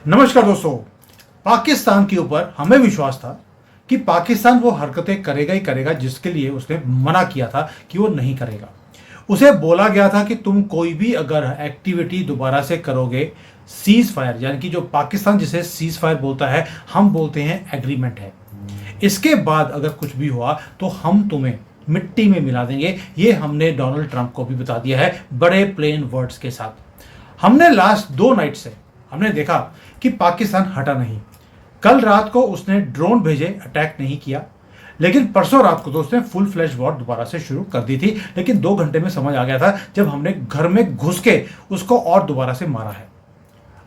नमस्कार दोस्तों। पाकिस्तान के ऊपर हमें विश्वास था कि पाकिस्तान वो हरकतें करेगा ही करेगा जिसके लिए उसने मना किया था कि वो नहीं करेगा। उसे बोला गया था कि तुम कोई भी अगर एक्टिविटी दोबारा से करोगे, सीज फायर यानी कि जो पाकिस्तान जिसे सीज फायर बोलता है, हम बोलते हैं एग्रीमेंट है, इसके बाद अगर कुछ भी हुआ तो हम तुम्हें मिट्टी में मिला देंगे। ये हमने डोनाल्ड ट्रंप को भी बता दिया है बड़े प्लेन वर्ड्स के साथ। हमने लास्ट 2 नाइट से हमने देखा कि पाकिस्तान हटा नहीं। कल रात को उसने ड्रोन भेजे, अटैक नहीं किया, लेकिन परसों रात को तो उसने फुल फ्लैश वॉर दोबारा से शुरू कर दी थी। लेकिन 2 घंटे में समझ आ गया था जब हमने घर में घुस के उसको और दोबारा से मारा है।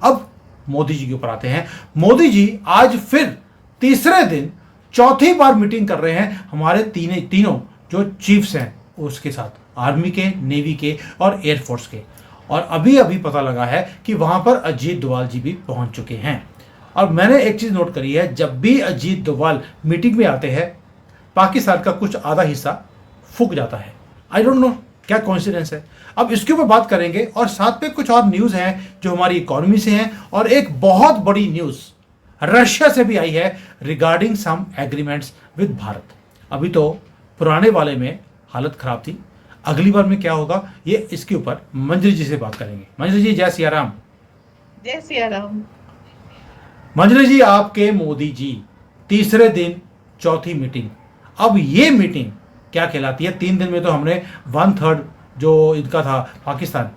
अब मोदी जी के ऊपर आते हैं। मोदी जी आज फिर तीसरे दिन चौथी बार मीटिंग कर रहे हैं हमारे तीनों जो चीफ्स हैं उसके साथ, आर्मी के, नेवी के और एयरफोर्स के। और अभी अभी पता लगा है कि वहां पर अजीत डोभाल जी भी पहुंच चुके हैं। और मैंने एक चीज नोट करी है, जब भी अजीत डोभाल मीटिंग में आते हैं पाकिस्तान का कुछ आधा हिस्सा फूक जाता है। आई डोंट नो क्या कॉन्सिडेंस है। अब इसके ऊपर बात करेंगे और साथ में कुछ और न्यूज हैं जो हमारी इकोनॉमी से हैं, और एक बहुत बड़ी न्यूज रशिया से भी आई है regarding some agreements with Bharat. अभी तो पुराने वाले में हालत खराब थी, अगली बार में क्या होगा ये इसके ऊपर मंजरी जी से बात करेंगे। मंजरी जी, जय सिया राम। जय सिया राम। मंजरी जी, आपके मोदी जी तीसरे दिन चौथी मीटिंग। अब ये मीटिंग क्या कहलाती है? 3 दिन में तो हमने 1/3 जो इनका था पाकिस्तान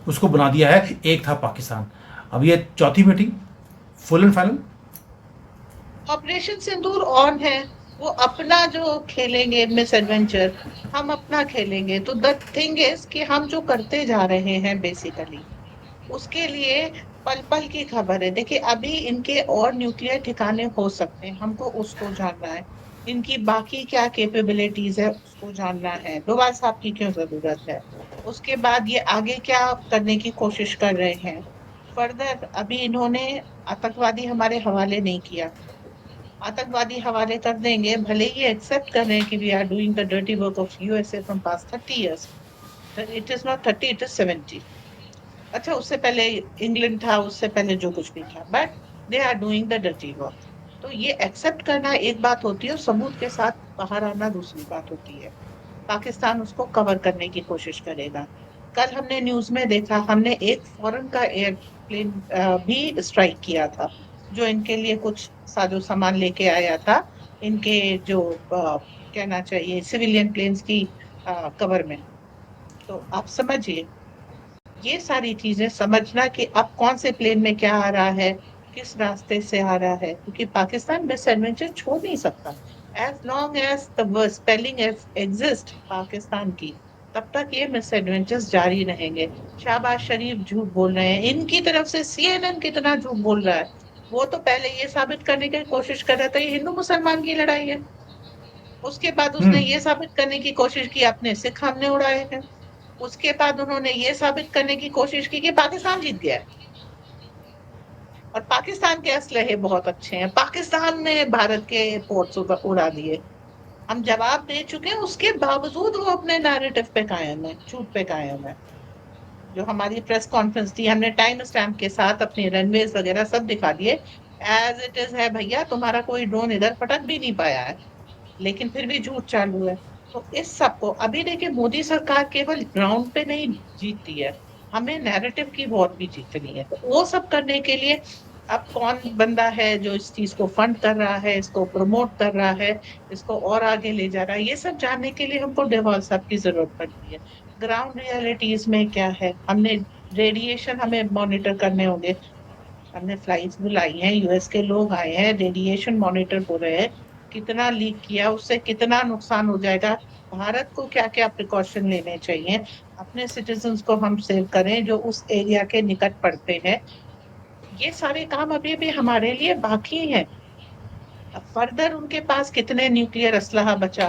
उसको बना दिया है, एक था पाकिस्तान। अब ये चौथी meeting full and final. Operation Sindoor on है। वो अपना जो खेलेंगे मिस एडवेंचर, हम अपना खेलेंगे। तो द थिंग इज कि हम जो करते जा रहे हैं बेसिकली उसके लिए पल पल की खबर है। देखिए अभी इनके और न्यूक्लियर ठिकाने हो सकते हैं, हमको उसको जानना है। इनकी बाकी क्या कैपेबिलिटीज है उसको जानना है। डोभाल साहब की क्यों जरूरत है। उसके बाद ये आगे क्या करने की कोशिश कर रहे हैं। फर्दर अभी इन्होंने आतंकवादी हमारे हवाले नहीं किया। आतंकवादी हवाले कर देंगे, भले ही एक्सेप्ट कर रहे हैं कि we are doing the dirty work of USA from past 30 years. It is not 30, it is 70। अच्छा, उससे पहले इंग्लैंड था, उससे पहले जो कुछ भी था, but they are doing the dirty work. तो ये एक्सेप्ट करना एक बात होती है और सबूत के साथ बाहर आना दूसरी बात होती है। पाकिस्तान उसको कवर करने की कोशिश करेगा। कल हमने न्यूज में देखा, हमने एक फॉरेन का एयरप्लेन भी स्ट्राइक किया था जो इनके लिए कुछ साजो सामान लेके आया था, इनके जो कहना चाहिए सिविलियन प्लेन्स की कवर में। तो आप समझिए, ये सारी चीजें समझना कि अब कौन से प्लेन में क्या आ रहा है, किस रास्ते से आ रहा है, क्योंकि पाकिस्तान मिस एडवेंचर छोड़ नहीं सकता। As long as the spelling exist Pakistan की, तब तक ये मिस एडवेंचर्स जारी रहेंगे। शहबाज शरीफ झूठ बोल रहे हैं, इनकी तरफ से सीएनएन कितना झूठ बोल रहा है। वो तो पहले ये साबित करने की कोशिश कर रहा था ये हिंदू मुसलमान की लड़ाई है। उसके बाद उसने हम्म। ये साबित करने की कोशिश की अपने सिख हमने उड़ाए हैं। उसके बाद उन्होंने ये साबित करने की कोशिश की कि पाकिस्तान जीत गया है और पाकिस्तान के असलहे बहुत अच्छे हैं, पाकिस्तान ने भारत के पोर्ट्स उड़ा दिए। हम जवाब दे चुके हैं, उसके बावजूद वो अपने नैरेटिव पे कायम है, झूठ पे कायम है। जो हमारी प्रेस कॉन्फ्रेंस थी, हमने टाइम स्टैम्प के साथ अपने रनवेज वगैरह सब दिखा दिए। एज इट इज है भैया, तुम्हारा कोई ड्रोन इधर पटक भी नहीं पाया है, लेकिन फिर भी झूठ चालू है। तो इस सबको अभी देखिए, मोदी सरकार केवल ग्राउंड पे नहीं जीतती है, हमें नैरेटिव की वॉर भी जीतनी है। तो वो सब करने के लिए अब कौन बंदा है जो इस चीज को फंड कर रहा है, इसको प्रमोट कर रहा है, इसको और आगे ले जा रहा है, ये सब जानने के लिए हमको डोभाल साहब की जरूरत पड़ती है। ग्राउंड रियलिटीज में क्या है, हमने रेडिएशन हमें मॉनिटर करने होंगे। हमने फ्लाइट्स बुलाई हैं, यूएस के लोग आए हैं, रेडिएशन मॉनिटर हो रहे हैं, कितना लीक किया, उससे कितना नुकसान हो जाएगा, भारत को क्या क्या प्रिकॉशन लेने चाहिए, अपने सिटीजन्स को हम सेव करें जो उस एरिया के निकट पड़ते हैं। ये सारे काम अभी भी हमारे लिए बाकी हैं। अब फर्दर उनके पास कितने न्यूक्लियर असलहा बचा,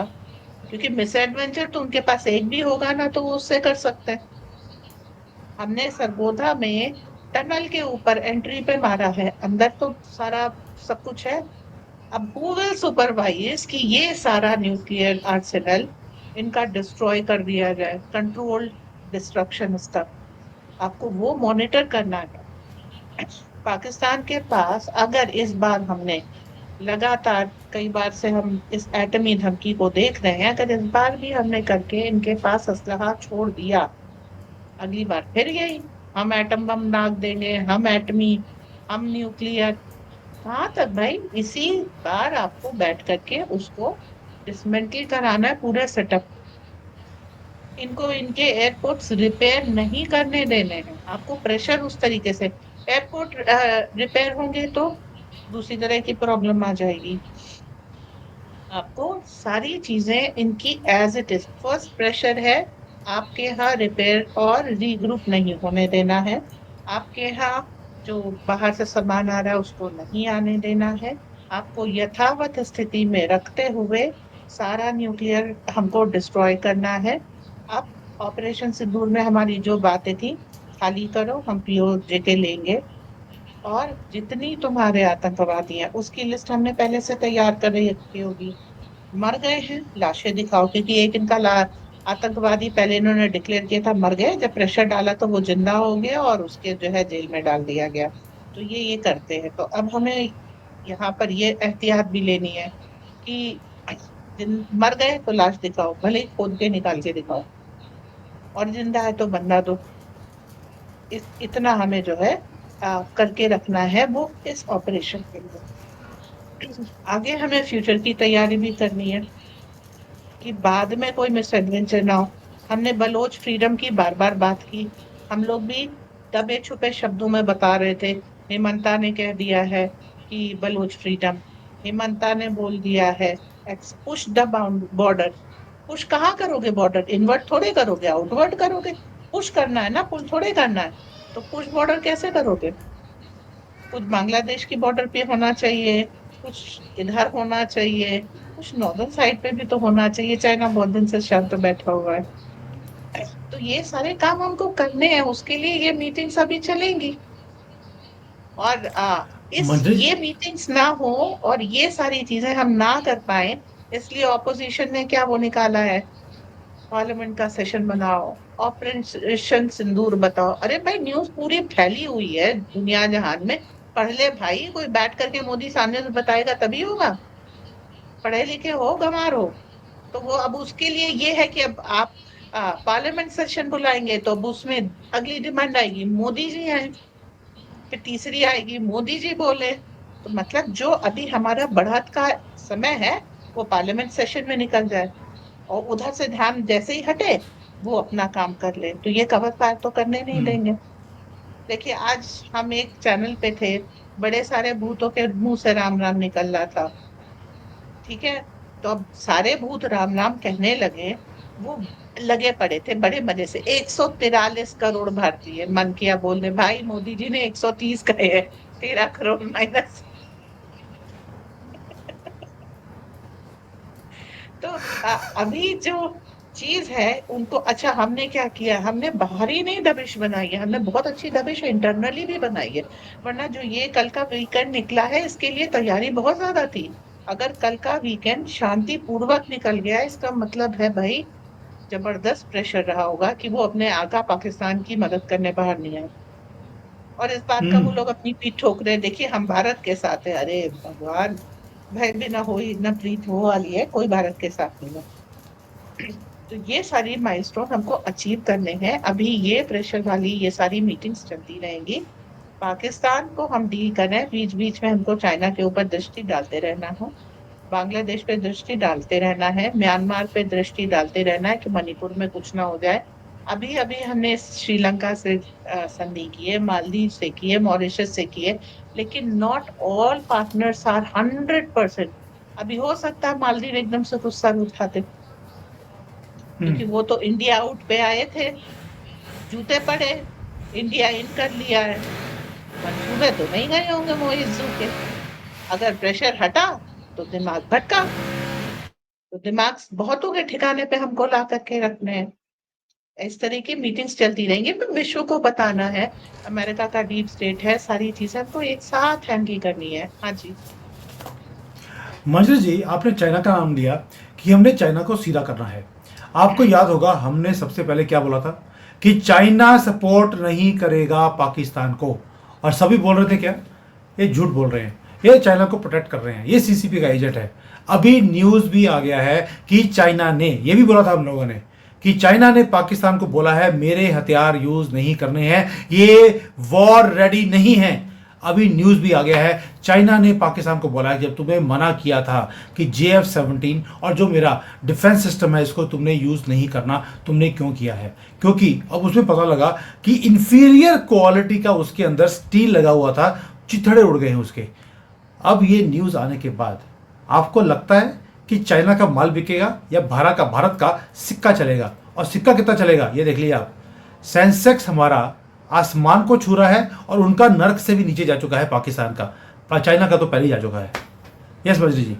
क्योंकि मिस एडवेंचर तो उनके पास एक भी होगा ना तो वो उससे कर सकते हैं। हमने सरगोधा में टनल के ऊपर एंट्री पे मारा है, अंदर तो सारा सब कुछ है। अब हु विल सुपरवाइज कि ये सारा न्यूक्लियर आर्सेनल इनका डिस्ट्रॉय कर दिया जाए, कंट्रोल्ड डिस्ट्रक्शन इसका, आपको वो मॉनिटर करना है। पाकिस्तान के पास अगर इस बार हमने लगातार कई बार से हम इस एटमी धमकी को देख रहे हैं, अगर इस बार भी हमने करके इनके पास असलहा छोड़ दिया, अगली बार फिर यही, हम एटम बम दाग देंगे, हम एटमी, हम न्यूक्लियर। कहाँ तक भाई? इसी बार आपको बैठ करके उसको डिसमेंटल कराना है, पूरा सेटअप। इनको इनके एयरपोर्ट्स रिपेयर नहीं करने देने हैं, आपको प्रेशर उस तरीके से। एयरपोर्ट रिपेयर होंगे तो दूसरी तरह की प्रॉब्लम आ जाएगी। आपको सारी चीजें इनकी as it is, first pressure है आपके यहाँ रिपेयर और रीग्रुप नहीं होने देना है। आपके यहाँ जो बाहर से सामान आ रहा है उसको नहीं आने देना है। आपको यथावत स्थिति में रखते हुए सारा न्यूक्लियर हमको डिस्ट्रॉय करना है। आप ऑपरेशन सिंदूर में हमारी जो बातें थी खाली करो, हम पीओजे के लेंगे। और जितनी तुम्हारे आतंकवादी हैं उसकी लिस्ट हमने पहले से तैयार कर रखी होगी। मर गए हैं लाशें दिखाओ, क्योंकि एक इनका आतंकवादी पहले इन्होंने डिक्लेयर किया था मर गए, जब प्रेशर डाला तो वो जिंदा हो गया और उसके जो है जेल में डाल दिया गया। तो ये करते हैं। तो अब हमें यहाँ पर ये एहतियात भी लेनी है कि जिन मर गए तो लाश दिखाओ, भले ही खोद के निकाल के दिखाओ, और जिंदा है तो बंदा दो। इतना हमें जो है करके रखना है वो इस ऑपरेशन के लिए। आगे हमें फ्यूचर की तैयारी भी करनी है कि बाद में कोई मिस एडवेंचर ना हो। हमने बलोच फ्रीडम की बार बार बात की, हम लोग भी दबे छुपे शब्दों में बता रहे थे। हेमंता ने कह दिया है कि बलोच फ्रीडम, हेमंता ने बोल दिया है पुश द बॉर्डर। पुश कहाँ करोगे बॉर्डर? इनवर्ट थोड़े करोगे, आउटवर्ट करोगे। पुश करना है ना, पुश थोड़े करना है। तो पुश बॉर्डर कैसे करोगे? कुछ बांग्लादेश की बॉर्डर पे होना चाहिए, कुछ इधर होना चाहिए, कुछ नॉर्दर्न साइड पे भी तो होना चाहिए। चाइना बहुत दिन से शांत बैठा हुआ है। तो ये सारे काम हमको करने हैं, उसके लिए ये मीटिंग्स अभी चलेंगी। और मंत्री ये मीटिंग्स ना हो और ये सारी चीजें हम ना कर पाए, इसलिए ऑपोजिशन ने क्या वो निकाला है, पार्लियामेंट का सेशन बनाओ, ऑपरेशन सिंदूर बताओ। अरे भाई न्यूज पूरी फैली हुई है दुनिया जहान में, पढ़ ले भाई। कोई बैठ करके मोदी सामने से बताएगा तभी होगा। पढ़े लिखे हो गंवार हो तो वो अब उसके लिए ये है कि अब आप पार्लियामेंट सेशन बुलाएंगे तो अब उसमें अगली डिमांड आएगी मोदी जी आए, फिर तीसरी आएगी मोदी जी बोले। तो मतलब जो अभी हमारा बढ़त का समय है वो पार्लियामेंट सेशन में निकल जाए, और उधर से ध्यान जैसे ही हटे वो अपना काम कर ले। तो ये कवर फायर तो करने नहीं हम्म, देंगे। देखिए आज हम एक चैनल पे थे, बड़े सारे भूतों के मुंह से राम राम निकल रहा था, ठीक है। तो अब सारे भूत राम राम कहने लगे, वो लगे पड़े थे बड़े मजे से। 143 करोड़ भारतीय मन किया बोलने, भाई मोदी जी ने 130 कहे हैं, 13 करोड़ माइनस। तो अभी जो चीज है उनको, अच्छा हमने क्या किया, हमने बाहरी नहीं दबिश बनाई है, हमने बहुत अच्छी दबिश इंटरनली भी बनाई है। वरना जो ये कल का वीकेंड निकला है इसके लिए तैयारी बहुत ज्यादा थी। अगर कल का वीकेंड शांति पूर्वक निकल गया, इसका मतलब है भाई जबरदस्त प्रेशर रहा होगा कि वो अपने आका पाकिस्तान की मदद करने बाहर नहीं आए। और इस बात का वो हम्म। लोग अपनी पीठ ठोक रहे हैं, देखिए हम भारत के साथ है। अरे भगवान, भय भी ना हो न प्रीत हो वाली है, कोई भारत के साथ नहीं है। तो ये सारी माइलस्टोन हमको अचीव करने हैं। अभी ये प्रेशर वाली ये सारी मीटिंग्स चलती रहेंगी। पाकिस्तान को हम डील कर रहे हैं, बीच बीच में हमको चाइना के ऊपर दृष्टि डालते रहना है, बांग्लादेश पे दृष्टि डालते रहना है, म्यांमार पे दृष्टि डालते रहना है कि मणिपुर में कुछ ना हो जाए। अभी अभी हमने श्रीलंका से संधि की है, मालदीव से की है, मॉरिशस से की है, लेकिन नॉट ऑल पार्टनर्स आर 100%। अभी हो सकता है मालदीव एकदम से गुस्सा उठाते, हम्म। क्योंकि वो तो इंडिया आउट पे आए थे, जूते पड़े, इंडिया इन कर लिया है। मंसूबे तो नहीं गए होंगे मोइजू के। अगर प्रेशर हटा तो दिमाग भटका, तो दिमाग बहुतों के ठिकाने पे हमको ला करके रखने हैं। इस तरह की मीटिंग्स चलती रहेंगी, पर विश्व को बताना है अमेरिका का डीप स्टेट है, सारी चीजें हमको एक साथ हैंडल करनी है। हाँ जी। मंजरी जी, आपने चाइना का नाम लिया कि हमने चाइना को सीधा करना है। आपको याद होगा हमने सबसे पहले क्या बोला था कि चाइना सपोर्ट नहीं करेगा पाकिस्तान को, और सभी बोल रहे थे क्या, ये झूठ बोल रहे हैं, ये चाइना को प्रोटेक्ट कर रहे हैं, ये सीसीपी का एजेंट है। अभी न्यूज़ भी आ गया है कि चाइना ने, ये भी बोला था हम लोगों ने, कि चाइना ने पाकिस्तान को बोला है मेरे हथियार यूज नहीं करने हैं, ये वॉर रेडी नहीं है। अभी न्यूज़ भी आ गया है, चाइना ने पाकिस्तान को बोला है जब तुम्हें मना किया था कि JF-17 और जो मेरा डिफेंस सिस्टम है इसको तुमने यूज़ नहीं करना, तुमने क्यों किया है? क्योंकि अब उसमें पता लगा कि इंफीरियर क्वालिटी का उसके अंदर स्टील लगा हुआ था, चिथड़े उड़ गए हैं उसके। अब ये न्यूज़ आने के बाद आपको लगता है कि चाइना का माल बिकेगा या भारत का सिक्का चलेगा? और सिक्का कितना चलेगा ये देख लीजिए आप। सेंसेक्स हमारा आसमान को छू रहा है और उनका नर्क से भी नीचे जा चुका है पाकिस्तान का, पर चाइना का तो पहले ही जा चुका है। यस बजरी जी।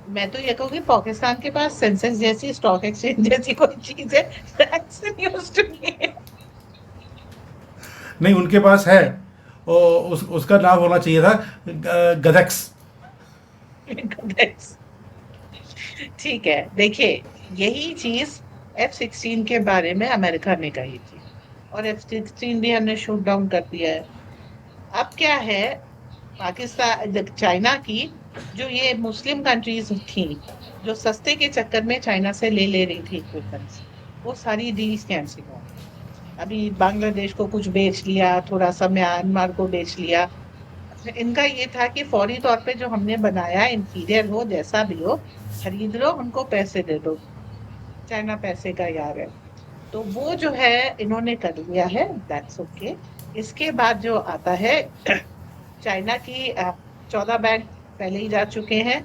मैं तो ये कहूँगी पाकिस्तान के पास सेंसेक्स जैसी, स्टॉक एक्सचेंज जैसी कोई चीज है दैट्स न्यूज़ टू मी। नहीं, उनके पास है, उसका नाम होना चाहिए था गदेक्स। ठीक है, देखिए यही चीज F-16 के बारे में अमेरिका ने कही थी और F-16 भी हमने शूट डाउन कर दिया है। अब क्या है, पाकिस्तान चाइना की जो ये मुस्लिम कंट्रीज थी जो सस्ते के चक्कर में चाइना से ले रही थी इक्विपमेंट्स, वो सारी डील्स कैंसिल हो गई। अभी बांग्लादेश को कुछ बेच लिया, थोड़ा सा म्यांमार को बेच लिया। इनका ये था कि फौरी तौर पे जो हमने बनाया इंटीरियर हो जैसा भी हो खरीद लो, उनको पैसे दे दो, चाइना पैसे का यार है। तो वो जो है इन्होंने कर लिया है, दैट्स ओके। इसके बाद जो आता है चाइना की 14 बैंक पहले ही जा चुके हैं,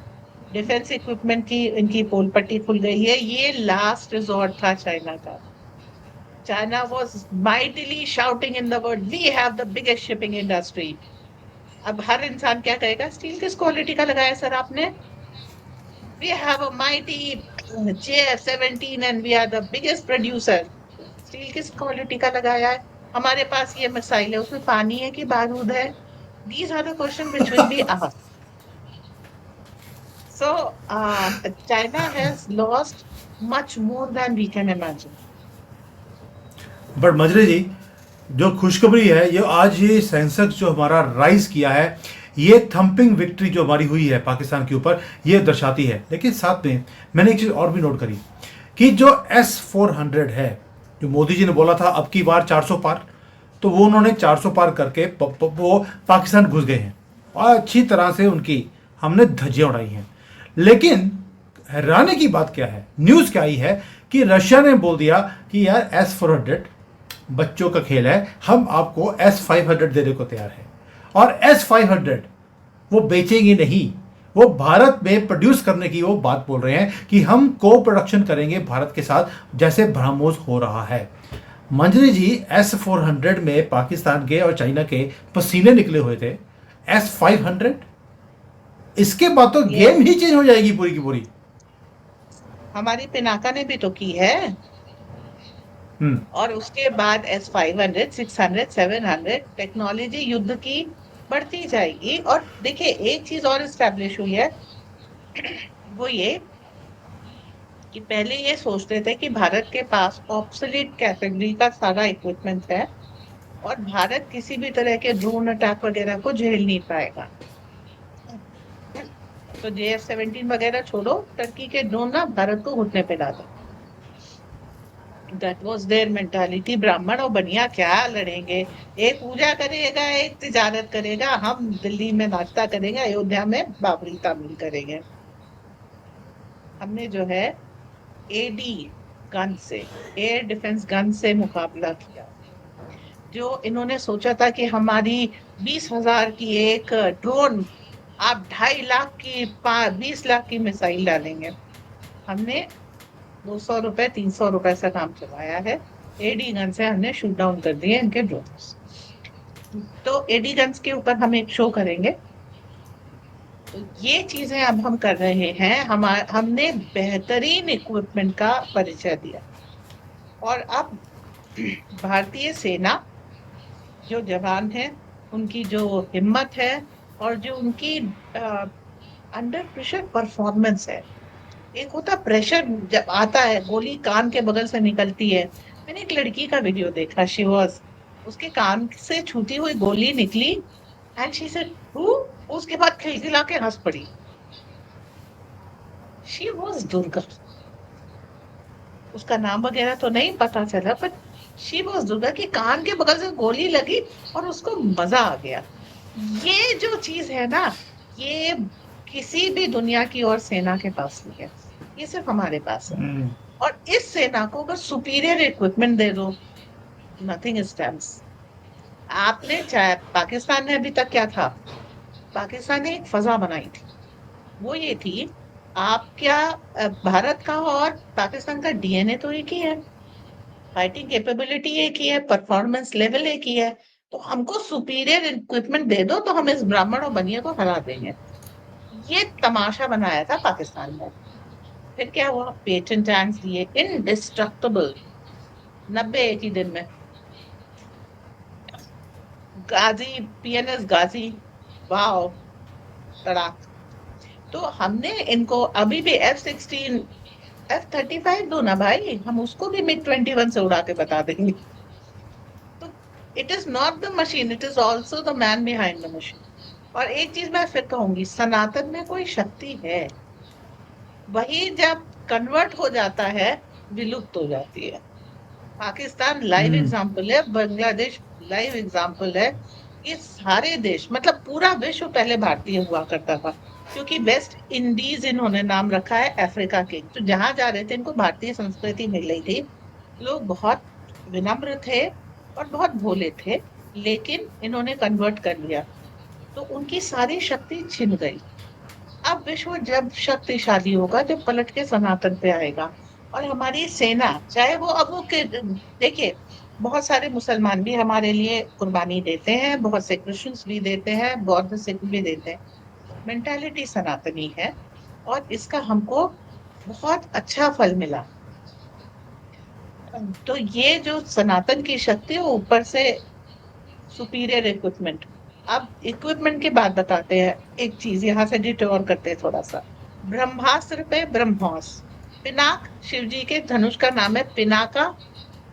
डिफेंस इक्विपमेंट की इनकी पोल पट्टी खुल गई है। ये लास्ट रिजॉर्ट था चाइना का। China was mightily shouting in the world, we have the biggest shipping industry। अब हर इंसान क्या कहेगा, स्टील किस क्वालिटी का लगाया सर आपने? We have a mighty JF-17 and we are the biggest producer। Steel किस क्वालिटी का लगाया है? हमारे पास ये मिसाइल है, उसमें पानी है कि बारूद है? These are the questions which will be asked। So China has lost much more than we can imagine। But मजरे जी, जो खुशखबरी है ये आज ये सेंसेक्स जो हमारा राइज किया है, ये थंपिंग विक्ट्री जो हमारी हुई है पाकिस्तान के ऊपर, ये दर्शाती है। लेकिन साथ में मैंने एक चीज़ और भी नोट करी कि जो S-400 है, जो मोदी जी ने बोला था अब की बार 400 पार, तो वो उन्होंने 400 पार करके वो पाकिस्तान घुस गए हैं और अच्छी तरह से उनकी हमने धज्जियां उड़ाई हैं। लेकिन हैरानी की बात क्या है, न्यूज़ क्या आई है कि रशिया ने बोल दिया कि यार S-400 बच्चों का खेल है, हम आपको S-500 देने को तैयार है। और S-500 वो बेचेंगे नहीं, वो भारत में प्रोड्यूस करने की वो बात बोल रहे हैं कि हम को प्रोडक्शन करेंगे भारत के साथ, जैसे ब्रह्मोस हो रहा है। मंजरी जी, S-400 में पाकिस्तान के और चाइना के पसीने निकले हुए थे। S-500 इसके बाद तो गेम ही चेंज हो जाएगी पूरी की पूरी। हमारी पिनाका ने भी तो की है। और उसके बाद S-500, 600, 700 टेक्नोलॉजी युद्ध की बढ़ती जाएगी। और देखिए एक चीज और एस्टैब्लिश हुई है, वो ये कि पहले ये सोचते थे कि भारत के पास ऑब्सोलीट कैटेगरी का सारा इक्विपमेंट है और भारत किसी भी तरह के ड्रोन अटैक वगैरह को झेल नहीं पाएगा। तो JF-17 वगैरह छोड़ो, टर्की के ड्रोन ना भारत को घुटने पे ला दो। That was their mentality। ब्राह्मण और बनिया क्या लड़ेंगे, एक पूजा करेगा एक तिजारत करेगा, हम दिल्ली में नाश्ता करेंगे, अयोध्या में बाबरी तामील करेंगे। हमने जो है AD गन से, एयर डिफेंस गन से मुकाबला किया। जो इन्होंने सोचा था कि हमारी 20,000 की एक ड्रोन, आप 2.5 लाख की 20 लाख की मिसाइल डालेंगे, हमने 200 रुपए 300 रुपए से काम चलाया है। AD गन से हमने शूट डाउन कर दिए इनके ड्रोन्स। तो AD गन्स के ऊपर हम एक शो करेंगे। तो ये चीजें अब हम कर रहे हैं, हमने बेहतरीन इक्विपमेंट का परिचय दिया। और अब भारतीय सेना जो जवान है, उनकी जो हिम्मत है और जो उनकी अंडर प्रेशर परफॉर्मेंस है। एक होता प्रेशर जब आता है, गोली कान के बगल से निकलती है। मैंने एक लड़की का वीडियो देखा, शी वाज उसके कान से छूटी हुई गोली निकली एंड शी सेड हु, उसके बाद खिलखिला के हंस पड़ी। She was Durga. उसका नाम वगैरह तो नहीं पता चला, पर शी वाज दुर्गा की कान के बगल से गोली लगी और उसको मजा आ गया। ये जो चीज है ना, ये किसी भी दुनिया की और सेना के पास नहीं है, ये सिर्फ हमारे पास है। हम्म, और इस सेना को अगर सुपीरियर इक्विपमेंट दे दो, नथिंग स्टैंड्स। आपने चाहे पाकिस्तान ने अभी तक क्या था, पाकिस्तान ने एक फजा बनाई थी, वो ये थी, आप क्या भारत का और पाकिस्तान का डीएनए तो एक ही है, फाइटिंग कैपेबिलिटी एक ही है, परफॉर्मेंस लेवल एक ही है, तो हमको सुपीरियर इक्विपमेंट दे दो तो हम इस ब्राह्मण और बनिया को हरा देंगे। ये तमाशा बनाया था पाकिस्तान में। फिर क्या हुआ, पेटेंट टैंक्स दिए इनडिस्ट्रक्टेबल 90 एक ही दिन में। गाजी, पीएनएस गाजी, वाओ, तड़ाक। तो हमने इनको अभी भी F-16, F-35 दो ना भाई, हम उसको भी MiG-21 से उड़ा के बता देंगे। तो it is not the machine, it is also the man behind the machine. और एक चीज मैं फिर कहूंगी, सनातन में कोई शक्ति है, वही जब कन्वर्ट हो जाता है विलुप्त हो जाती है। पाकिस्तान लाइव हम्म, एग्जाम्पल है, बांग्लादेश लाइव एग्जाम्पल है। ये सारे देश, मतलब पूरा विश्व पहले भारतीय हुआ करता था, क्योंकि वेस्ट इंडीज इन्होंने नाम रखा है अफ्रीका के, तो जहां जा रहे थे इनको भारतीय संस्कृति मिल रही थी। लोग बहुत विनम्र थे और बहुत भोले थे, लेकिन इन्होंने कन्वर्ट कर लिया, तो उनकी सारी शक्ति छिन गई। अब विश्व जब शक्तिशाली होगा, जब पलट के सनातन पे आएगा। और हमारी सेना, चाहे वो अब वो देखिए, बहुत सारे मुसलमान भी हमारे लिए कुर्बानी देते हैं, बहुत से क्रिश्चियंस भी देते हैं, बौद्ध सिख भी देते हैं। मेंटालिटी सनातनी है और इसका हमको बहुत अच्छा फल मिला। तो ये जो सनातन की शक्ति है, ऊपर से सुपीरियर इक्विपमेंट। अब इक्विपमेंट की बात बताते हैं, एक चीज यहाँ से डिटोर करते हैं थोड़ा सा। ब्रह्मास्त्र पे ब्रह्मोस, पिनाक शिव जी के धनुष का नाम है पिनाका।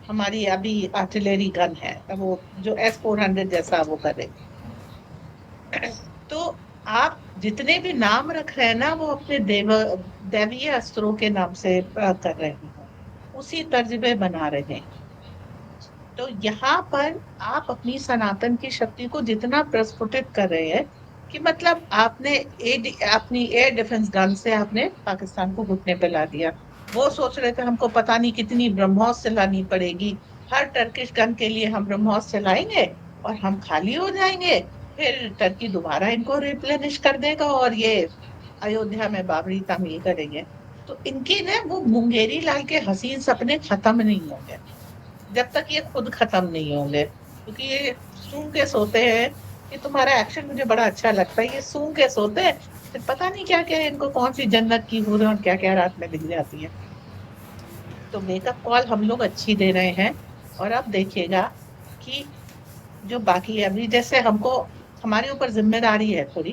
हमारी अभी आर्टिलरी गन है वो, जो S-400 जैसा वो करे। तो आप जितने भी नाम रख रहे हैं ना, वो अपने दैवीय अस्त्रों के नाम से कर रहे हैं, उसी तर्ज पे बना रहे हैं। तो यहाँ पर आप अपनी सनातन की शक्ति को जितना प्रस्फुटित कर रहे हैं, कि मतलब आपने अपनी एयर डिफेंस गन से आपने पाकिस्तान को घुटने पे ला दिया। वो सोच रहे थे हमको पता नहीं कितनी ब्रह्मोस चलानी पड़ेगी, हर टर्किश गन के लिए हम ब्रह्मोस चलाएंगे और हम खाली हो जाएंगे, फिर टर्की दोबारा इनको रिप्लेनिश कर देगा और ये अयोध्या में बाबरी तामीर करेंगे। तो इनके ना वो मुंगेरी लाल के हसीन सपने खत्म नहीं होंगे जब तक ये खुद खत्म नहीं होंगे, क्योंकि ये सूंघ के सोते हैं। कि तुम्हारा एक्शन मुझे बड़ा अच्छा लगता है, ये सूंघ के सोते हैं, फिर पता नहीं क्या क्या इनको कौन सी जन्नत की हूर और क्या क्या रात में दिख जाती है। तो मेकअप कॉल हम लोग अच्छी दे रहे हैं। और अब देखिएगा कि जो बाकी है, अभी जैसे हमको हमारे ऊपर जिम्मेदारी है थोड़ी,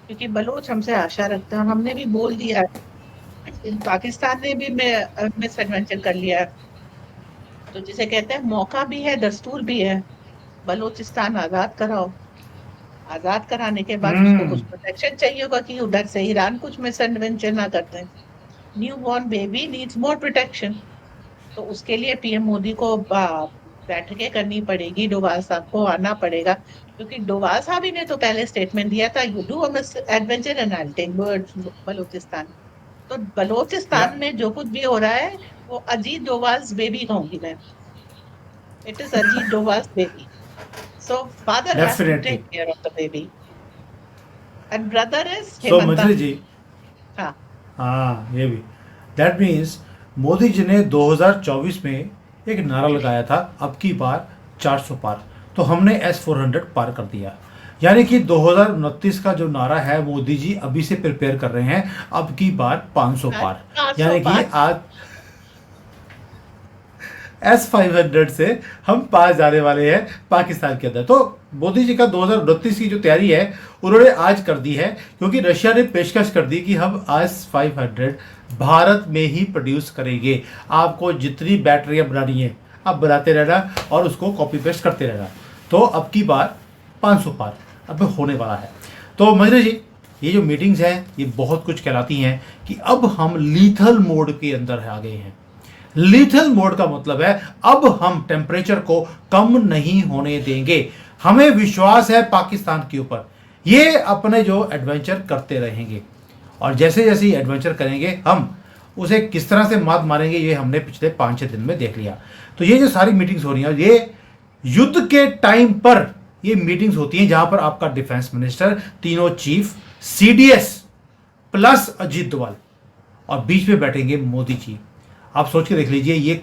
क्योंकि बलोच हमसे आशा रखते हैं और हमने भी बोल दिया है, पाकिस्तान ने भी मिस एडवेंचर कर लिया है। तो जिसे कहते हैं मौका भी है, दस्तूर भी है, बलूचिस्तान आजाद कराओ। आजाद कराने के बाद उसको कुछ हम्म। प्रोटेक्शन चाहिए होगा कि उधर से ईरान कुछ मिस एडवेंचर ना करते हैं। New born baby needs more protection. तो उसके लिए पीएम मोदी को बैठकें करनी पड़ेगी, डोभाल साहब को आना पड़ेगा, क्योंकि डोभाल साहब ही ने तो पहले स्टेटमेंट दिया था, you do a misadventure and I will take Balochistan. तो या बलूचिस्तान में जो कुछ भी हो रहा है, वो अजीत डोभाल बेबी कहूंगी मैं। It is Ajit Doval's baby. So father has to definitely. take care of the baby. And brother is so Hemanta. मछली जी, हाँ, हाँ ये भी, दैट मीन्स मोदी जी ने 2024 में एक नारा लगाया था, अब की बार 400 पार, तो हमने S-400 पार कर दिया। यानी कि 2029 का जो नारा है, मोदी जी अभी से प्रिपेयर कर रहे हैं अब की बार 500 पार। 400 यानी कि पार। आज S-500 से हम पास जाने वाले हैं पाकिस्तान के अंदर। तो मोदी जी का 2029 की जो तैयारी है उन्होंने आज कर दी है, क्योंकि रशिया ने पेशकश कर दी कि हम S-500 भारत में ही प्रोड्यूस करेंगे। आपको जितनी बैटरियां बनानी है आप बनाते रहना और उसको कॉपी पेस्ट करते रहना। तो अब की बार 500 पार अब होने वाला है। तो मंजरी जी, ये जो मीटिंग्स हैं ये बहुत कुछ कहलाती हैं कि अब हम लीथल मोड के अंदर आ गए हैं। लीथल मोड का मतलब है अब हम टेम्परेचर को कम नहीं होने देंगे। हमें विश्वास है पाकिस्तान के ऊपर, ये अपने जो एडवेंचर करते रहेंगे और जैसे जैसे ही एडवेंचर करेंगे हम उसे किस तरह से मात मारेंगे ये हमने पिछले 5-6 दिन में देख लिया। तो ये जो सारी मीटिंग्स हो रही हैं ये युद्ध के टाइम पर ये मीटिंग्स होती हैं जहां पर आपका डिफेंस मिनिस्टर, तीनों chief, CDS plus Ajit Doval और बीच में बैठेंगे मोदी जी। आप सोच के देख लीजिए ये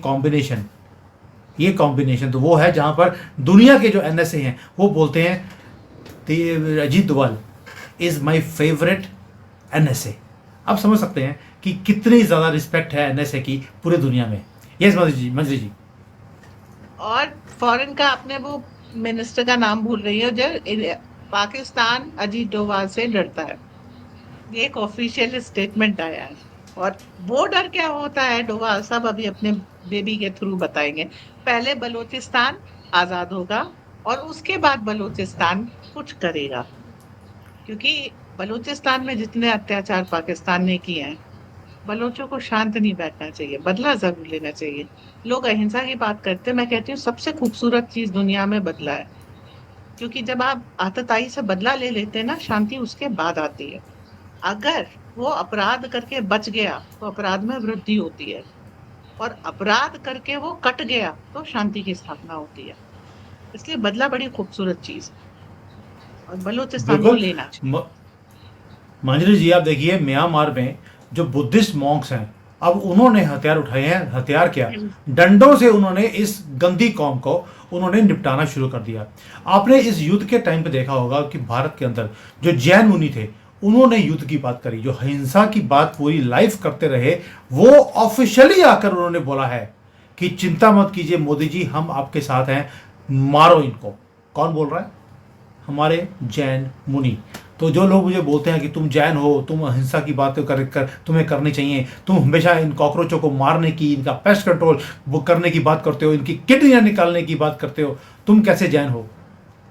कॉम्बिनेशन तो वो है जहां पर दुनिया के जो एनएसए हैं वो बोलते हैं Ajit Doval is my favourite NSA. आप समझ सकते हैं कि कितनी ज्यादा रिस्पेक्ट है एनएसए की पूरी दुनिया में। यस मंजरी जी। और फॉरेन का आपने वो मिनिस्टर का नाम भूल रही हो जो पाकिस्तान अजीत डोभाल से डरता है। ये एक ऑफिशियल स्टेटमेंट आया है और वो डर क्या होता है डोभाल साहब अभी अपने बेबी के थ्रू बताएंगे। पहले बलूचिस्तान आजाद होगा और उसके बाद बलूचिस्तान कुछ करेगा, क्योंकि बलूचिस्तान में जितने अत्याचार पाकिस्तान ने किए हैं, बलोचों को शांत नहीं बैठना चाहिए, बदला जरूर लेना चाहिए। लोग अहिंसा की बात करते हैं, मैं कहती हूँ सबसे खूबसूरत चीज दुनिया में बदला है, क्योंकि जब आप आतताई से बदला ले लेते हैं ना, शांति उसके बाद आती है। अगर वो अपराध करके बच गया तो अपराध में वृद्धि होती है, और अपराध करके वो कट गया तो शांति की स्थापना होती है। इसलिए बदला बड़ी खूबसूरत चीज और बलूचिस्तान को लेना चाहिए। मंजरी जी आप देखिए म्यांमार में जो बुद्धिस्ट मॉन्क्स हैं अब उन्होंने हथियार उठाए हैं। हथियार क्या, डंडों से उन्होंने इस गंदी कौम को उन्होंने निपटाना शुरू कर दिया। आपने इस युद्ध के टाइम पे देखा होगा कि भारत के अंदर जो जैन मुनि थे उन्होंने युद्ध की बात करी, जो अहिंसा की बात पूरी लाइफ करते रहे, वो ऑफिशियली आकर उन्होंने बोला है कि चिंता मत कीजिए मोदी जी, हम आपके साथ हैं, मारो इनको। कौन बोल रहा है? हमारे जैन मुनि। तो जो लोग मुझे बोलते हैं कि तुम जैन हो, तुम अहिंसा की बातें तुम्हें करनी चाहिए, तुम हमेशा इन कॉकरोचों को मारने की, इनका पेस्ट कंट्रोल वो करने की बात करते हो, इनकी किडनियां निकालने की बात करते हो, तुम कैसे जैन हो?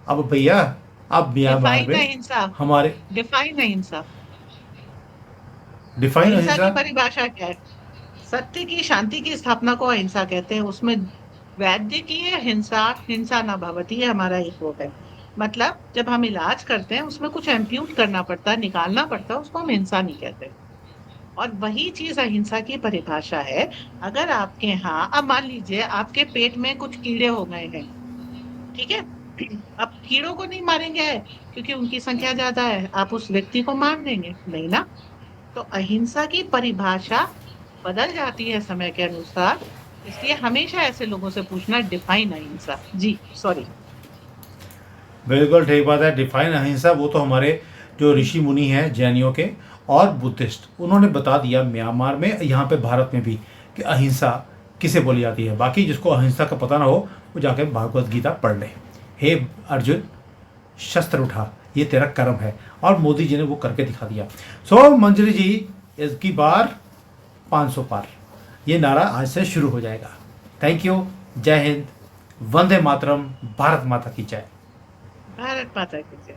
अब भैया आप म्यांमार में हमारे डिफाइन अहिंसा अहिंसा की परिभाषा क्या है? सत्य की, शांति की स्थापना को अहिंसा कहते हैं। उसमें वैद्य की हिंसा हिंसा न भवति है हमारा एक वो है। मतलब जब हम इलाज करते हैं उसमें कुछ एम्प्यूट करना पड़ता है, निकालना पड़ता है, उसको हम हिंसा नहीं कहते। और वही चीज अहिंसा की परिभाषा है। अगर आपके यहाँ, अब मान लीजिए आपके पेट में कुछ कीड़े हो गए हैं, ठीक है, अब कीड़ों को नहीं मारेंगे क्योंकि उनकी संख्या ज्यादा है, आप उस व्यक्ति को मार देंगे नहीं ना। तो अहिंसा की परिभाषा बदल जाती है समय के अनुसार, इसलिए हमेशा ऐसे लोगों से पूछना डिफाइन अहिंसा। जी सॉरी। बिल्कुल ठीक बात है। डिफाइन अहिंसा वो तो हमारे जो ऋषि मुनि हैं जैनियों के और बुद्धिस्ट, उन्होंने बता दिया म्यांमार में, यहाँ पे भारत में भी, कि अहिंसा किसे बोली जाती है। बाकी जिसको अहिंसा का पता ना हो वो जाके भागवत गीता पढ़ ले। हे अर्जुन, शस्त्र उठा, ये तेरा कर्म है, और मोदी जी ने वो करके दिखा दिया। सो मंजरी जी, इसकी बार 500 पार, ये नारा आज से शुरू हो जाएगा। थैंक यू, जय हिंद, वंदे मातरम, भारत माता की जय। भारत माता की जय।